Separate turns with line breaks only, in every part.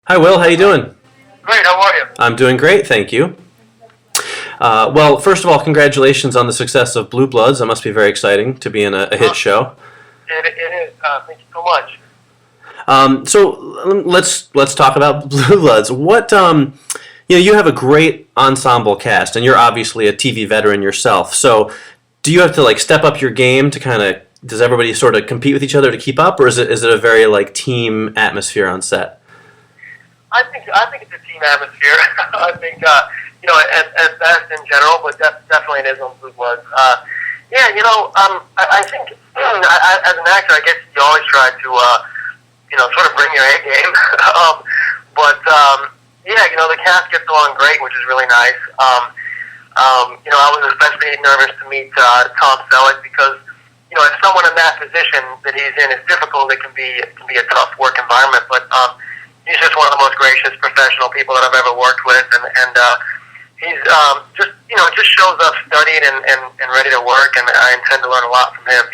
Hi, Will. How you doing?
Great, how are you?
I'm doing great, thank you. Well, first of all, congratulations on the success of Blue Bloods. That must be very exciting to be in a hit show.
It is. Thank you so much.
So let's talk about Blue Bloods. You have a great ensemble cast, and you're obviously a TV veteran yourself. So, do you have to like step up your game to kind of? Does everybody sort of compete with each other to keep up, or is it a very like team atmosphere on set?
I think it's a team atmosphere. I think at best in general, but definitely it is on Blue Bloods. Yeah, I think as an actor, I guess you always try to sort of bring your A game. Yeah, the cast gets along great, which is really nice. I was especially nervous to meet Tom Selleck because if someone in that position that he's in is difficult, it can be a tough work environment. But he's just one of the most gracious professional people that I've ever worked with, and he's just shows up studied and ready to work, and I intend to learn a lot from him.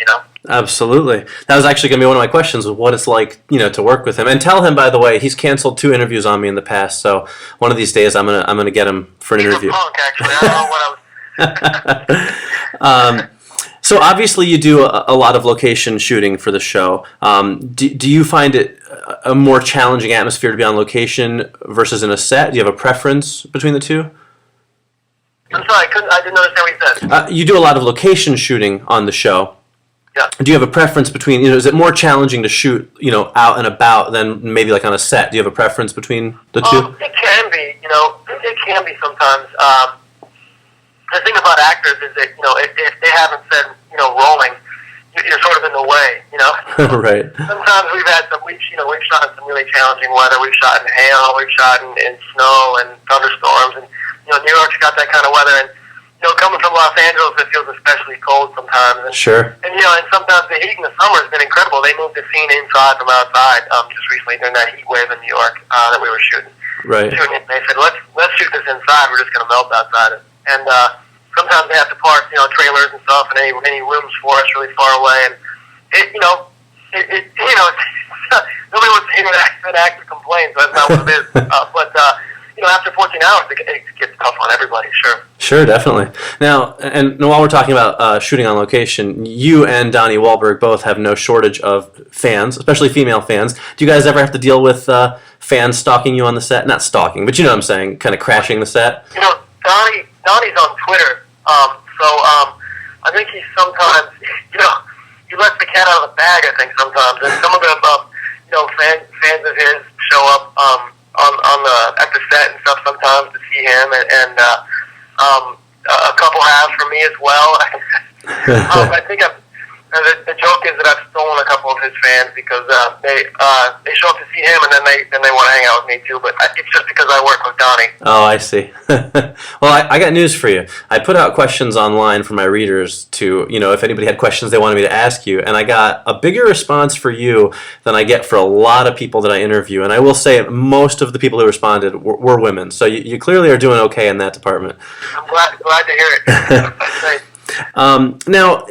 Absolutely. That was actually going to be one of my questions: of what it's like, to work with him. And tell him, by the way, he's canceled 2 interviews on me in the past. So one of these days, I'm gonna get him for an interview.
He's a punk, actually. I don't know what I was.
So obviously you do a lot of location shooting for the show. Do you find it a more challenging atmosphere to be on location versus in a set? Do you have a preference between the two?
I'm sorry, I didn't understand what you said.
You do a lot of location shooting on the show.
Yeah.
Do you have a preference between, is it more challenging to shoot, out and about than maybe like on a set? Do you have a preference between the two?
It can be, it can be sometimes. The thing about actors is that, if they haven't said, rolling, you're sort of in the way,
Right.
Sometimes we've shot in some really challenging weather. We've shot in hail, we've shot in snow and thunderstorms, and, New York's got that kind of weather, and, coming from Los Angeles, it feels especially cold sometimes. And,
Sure.
And, and sometimes the heat in the summer has been incredible. They moved the scene inside from outside, just recently during that heat wave in New York, that we were shooting.
Right.
They said, let's shoot this inside. We're just going to melt outside. And sometimes they have to park, trailers and stuff, and any rooms for us really far away. And nobody wants to hear an actor complain, so that's not what it is. But after 14 hours, it gets tough on everybody. Sure.
Sure, definitely. Now, and while we're talking about shooting on location, you and Donnie Wahlberg both have no shortage of fans, especially female fans. Do you guys ever have to deal with fans stalking you on the set? Not stalking, but you know what I'm saying, kind of crashing the set?
Donnie's on Twitter, so I think he's sometimes, he lets the cat out of the bag, I think, sometimes. And some of them, fans of his show up at the set and stuff sometimes to see him, and a couple have for me as well. I think the joke is that I've stolen a couple of his fans because they show up to see him and then they want to hang out with me too. But it's just because I work with Donnie.
Oh, I see. Well, I got news for you. I put out questions online for my readers to, if anybody had questions they wanted me to ask you, and I got a bigger response for you than I get for a lot of people that I interview. And I will say most of the people who responded were women. So you clearly are doing okay in that department.
I'm glad to hear it. Thanks.
Now,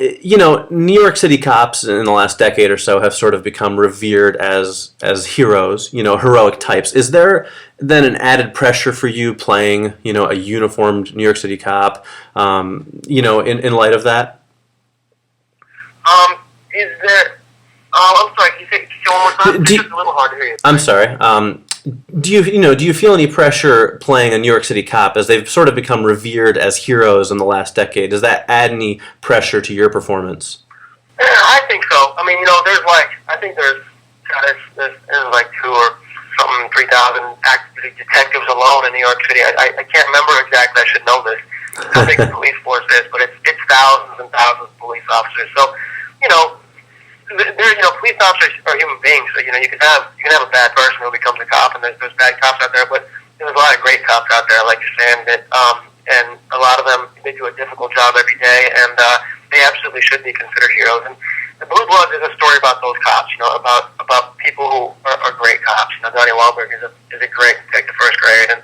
New York City cops in the last decade or so have sort of become revered as heroes, heroic types. Is there then an added pressure for you playing, a uniformed New York City cop, in light of that?
Is there? I'm sorry. Can you say one more time? It's just a little hard to hear you.
I'm sorry. Do you feel any pressure playing a New York City cop as they've sort of become revered as heroes in the last decade? Does that add any pressure to your performance?
Yeah, I think so. I mean, there's like 2 or something, 3,000 active detectives alone in New York City. I can't remember exactly. I should know this. How big the police force is, but it's thousands and thousands of police officers. So, police officers are human beings. So you can have a bad person who becomes a cop, and there's bad cops out there. But there's a lot of great cops out there, like you're saying. That and a lot of them, they do a difficult job every day, and they absolutely should be considered heroes. And the Blue Bloods is a story about those cops. About people who are great cops. Donnie Wahlberg is a great detective, first grade, and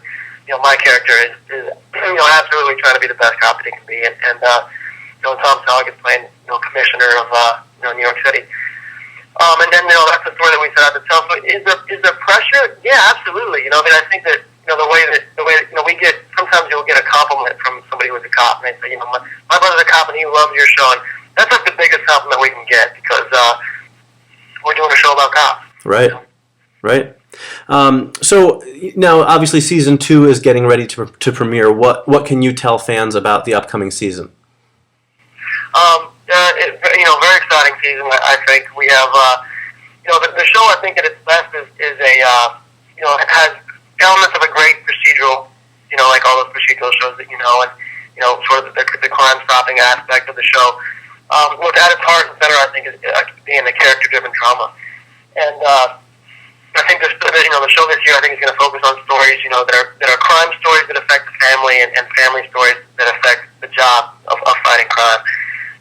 my character is absolutely trying to be the best cop that he can be, and Tom Selleck is playing commissioner of New York City. And then that's the story that we set out to tell. So is there pressure? Yeah, absolutely. I mean, I think that the way that we get, sometimes you'll get a compliment from somebody who's a cop, and they say, my brother's a cop and he loves your show. And that's like the biggest compliment we can get because we're doing a show about cops.
Right. Right. So now, obviously, season 2 is getting ready to premiere. What can you tell fans about the upcoming season?
Very exciting season. I think we have, the show. I think at its best is a, it has elements of a great procedural, like all those procedural shows that and sort of the crime-stopping aspect of the show. Look, at its heart and center, I think, is being a character-driven drama, and I think the show this year, I think, is going to focus on stories, that are crime stories that affect the family and family stories that affect the job of fighting crime.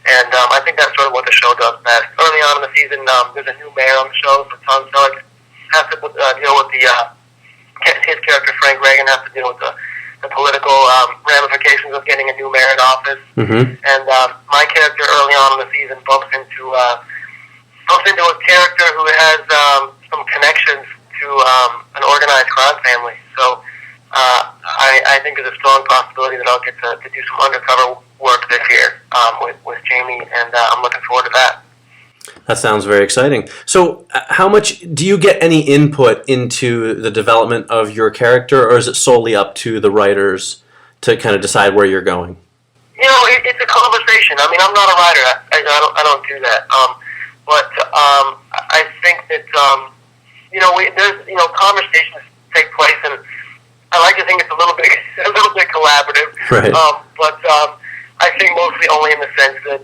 And I think that's sort of what the show does best. Early on in the season, there's a new mayor on the show, so Tom Selleck has to deal with his character, Frank Reagan, has to deal with the political ramifications of getting a new mayor in office.
Mm-hmm.
And my character early on in the season bumps into a character who has some connections to an organized crime family. So I think there's a strong possibility that I'll get to do some undercover work this year with Jamie, and I'm looking forward to that.
That sounds very exciting. So how much do you get any input into the development of your character, or is it solely up to the writers to kind of decide where you're going?
It's a conversation. I mean, I'm not a writer. I don't do that. But I think that there's conversations take place, and I like to think it's a little bit collaborative.
Right.
But I think mostly only in the sense that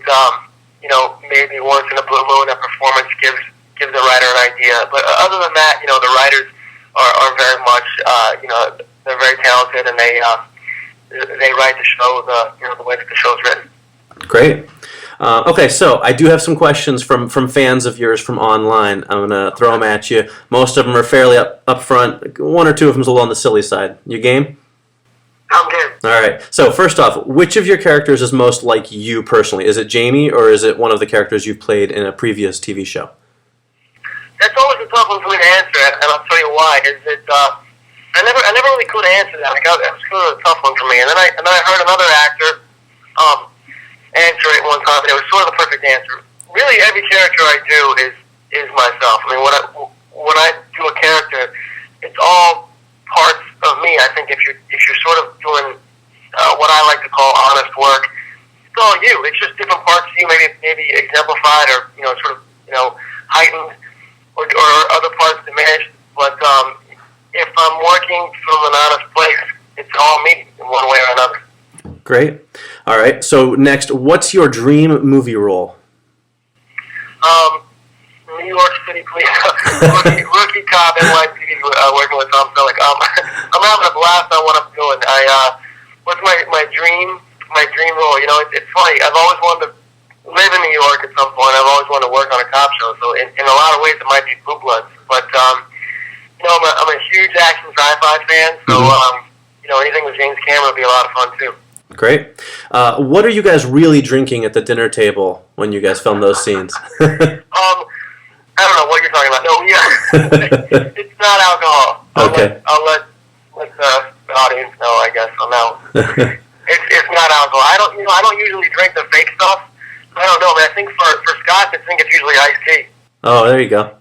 maybe once in a blue moon a performance gives the writer an idea. But other than that, the writers are very much they're very talented, and they write the show the way that the show's written.
Great. Okay, so I do have some questions from fans of yours from online. I'm going to throw them at you. Most of them are fairly up front. One or two of them is a little on the silly side. You game?
I'm game.
All right. So first off, which of your characters is most like you personally? Is it Jamie, or is it one of the characters you've played in a previous TV show?
That's always a tough one for me to answer, and I'll tell you why. Is that I never really could answer that. It was kind of a tough one for me. And then I heard another actor answer it one time, and it was sort of the perfect answer. Really, every character I do is myself. I mean, when I do a character, it's all parts of me. I think if you're sort of doing what I like to call honest work, it's all you. It's just different parts of you, maybe exemplified or sort of heightened, or other parts diminished. But if I'm working from an honest place, it's all me in one way or another.
Great. All right. So next, what's your dream movie role?
New York City Police, rookie cop, NYPD, working with Tom Selleck. I'm having a blast on what I'm doing. What's my dream role? It's funny. I've always wanted to live in New York at some point. I've always wanted to work on a cop show. So in a lot of ways, it might be Blue Bloods. But I'm a huge action sci-fi fan. So anything with James Cameron would be a lot of fun too.
Great. What are you guys really drinking at the dinner table when you guys film those scenes?
I don't know what you're talking about. No, it's not alcohol. I'll let the audience know, I guess, on that one. It's not alcohol. I don't usually drink the fake stuff. I don't know, but I think for Scott, I think it's usually iced tea.
Oh, there you go.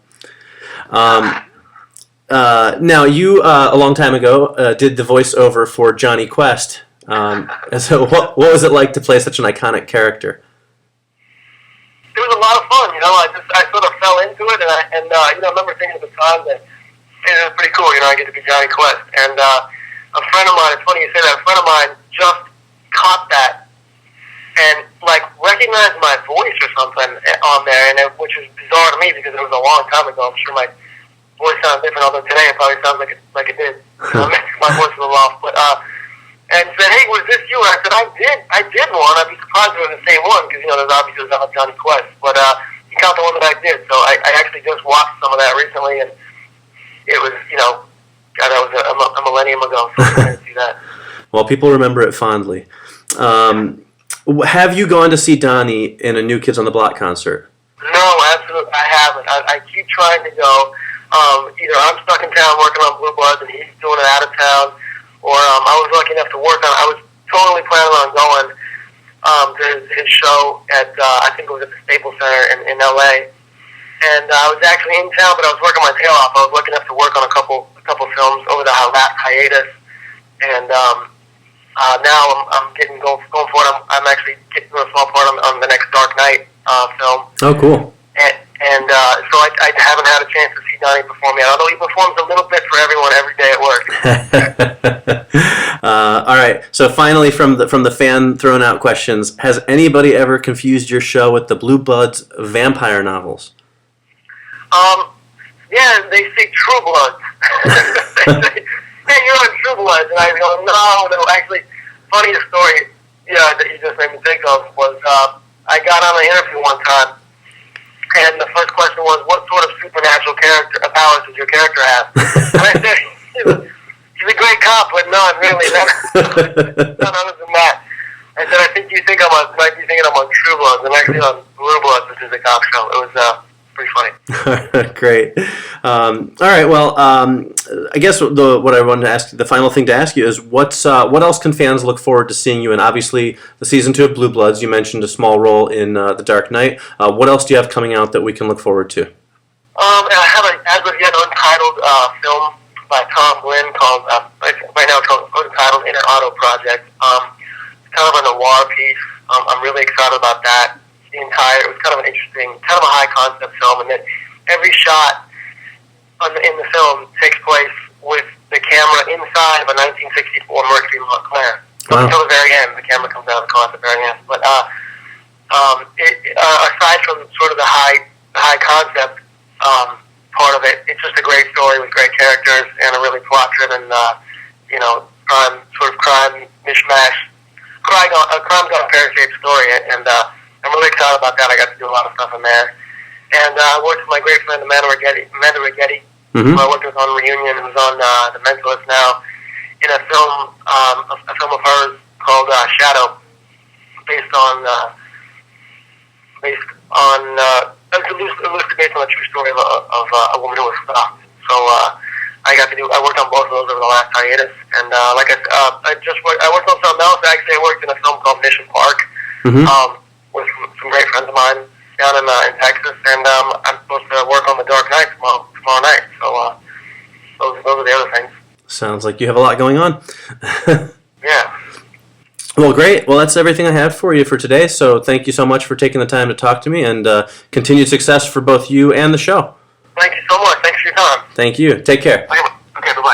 Now, you, a long time ago, did the voiceover for Johnny Quest. So what was it like to play such an iconic character?
It was a lot of fun, I sort of fell into it, and I remember thinking at the time that it was pretty cool, I get to be Johnny Quest. And a friend of mine, it's funny you say that, a friend of mine just caught that and, recognized my voice or something on there, which is bizarre to me because it was a long time ago. I'm sure my voice sounds different, although today it probably sounds like it did. My voice is a little off, but and said, "Hey, was this you?" And I said, "I did one. I'd be surprised if it was the same one because there's obviously not Johnny Quest, but he caught the one that I did." So I actually just watched some of that recently, and it was God, that was a millennium ago. So I didn't see that.
Well, people remember it fondly. Have you gone to see Donnie in a New Kids on the Block concert?
No, absolutely absolutely, I haven't. I keep trying to go. Either I'm stuck in town working on Blue Bloods and he's doing it out of town, or I was lucky enough to work on. I was totally planning on going to his show at I think it was at the Staples Center in LA. And I was actually in town, but I was working my tail off. I was lucky enough to work on a couple films over the last hiatus, and now I'm getting going for it. I'm actually getting a small part on the next Dark Knight film.
Oh, cool.
And so I haven't had a chance to see Donnie perform yet, although he performs a little bit for everyone every day at work.
All right. So finally, from the fan thrown out questions, has anybody ever confused your show with the Blue Bloods vampire novels?
Yeah, they say True Bloods. They say, hey, you're on True Bloods, and I go, no. Actually, funniest story, that you just made me think of was I got on an interview one time, and the first question was, what sort of supernatural powers does your character have? And I said, he's a great cop, but none, really. None other than that. I said, I think you might be thinking I'm on True Bloods. I'm actually on Blue Bloods, which is a cop show. It was pretty funny.
Great. All right. Well, I guess what I wanted to ask, the final thing to ask you is, what else can fans look forward to seeing you in? Obviously, the season 2 of Blue Bloods. You mentioned a small role in The Dark Knight. What else do you have coming out that we can look forward to?
I have an as of yet untitled film by Tom Glynn called right now it's entitled Inner Auto Project. It's kind of a noir piece. I'm really excited about that. It was kind of an interesting, kind of a high concept film, and then every shot in the film takes place with the camera inside of a 1964 Mercury Montclair. Until the very end, the camera comes out of the car at the very end. But aside from sort of the high concept part of it, it's just a great story with great characters and a really plot-driven, crime mishmash, crime gone pear-shaped story, and I'm really excited about that. I got to do a lot of stuff in there. And I worked with my great friend Amanda Righetti, who I worked with on Reunion, who's on The Mentalist now, in a film of hers called Shadow, based on loosely based on a true story of a woman who was stalked. So I worked on both of those over the last hiatus, and I worked on something else. Actually, I worked in a film called Mission Park. With some great friends of mine down in Texas, and I'm supposed to work on The Dark Knight tomorrow night. So those are the other things.
Sounds like you have a lot going on.
Yeah.
Well, great. Well, that's everything I have for you for today. So thank you so much for taking the time to talk to me, and continued success for both you and the show.
Thank you so much. Thanks for your time.
Thank you. Take care.
Okay, bye-bye.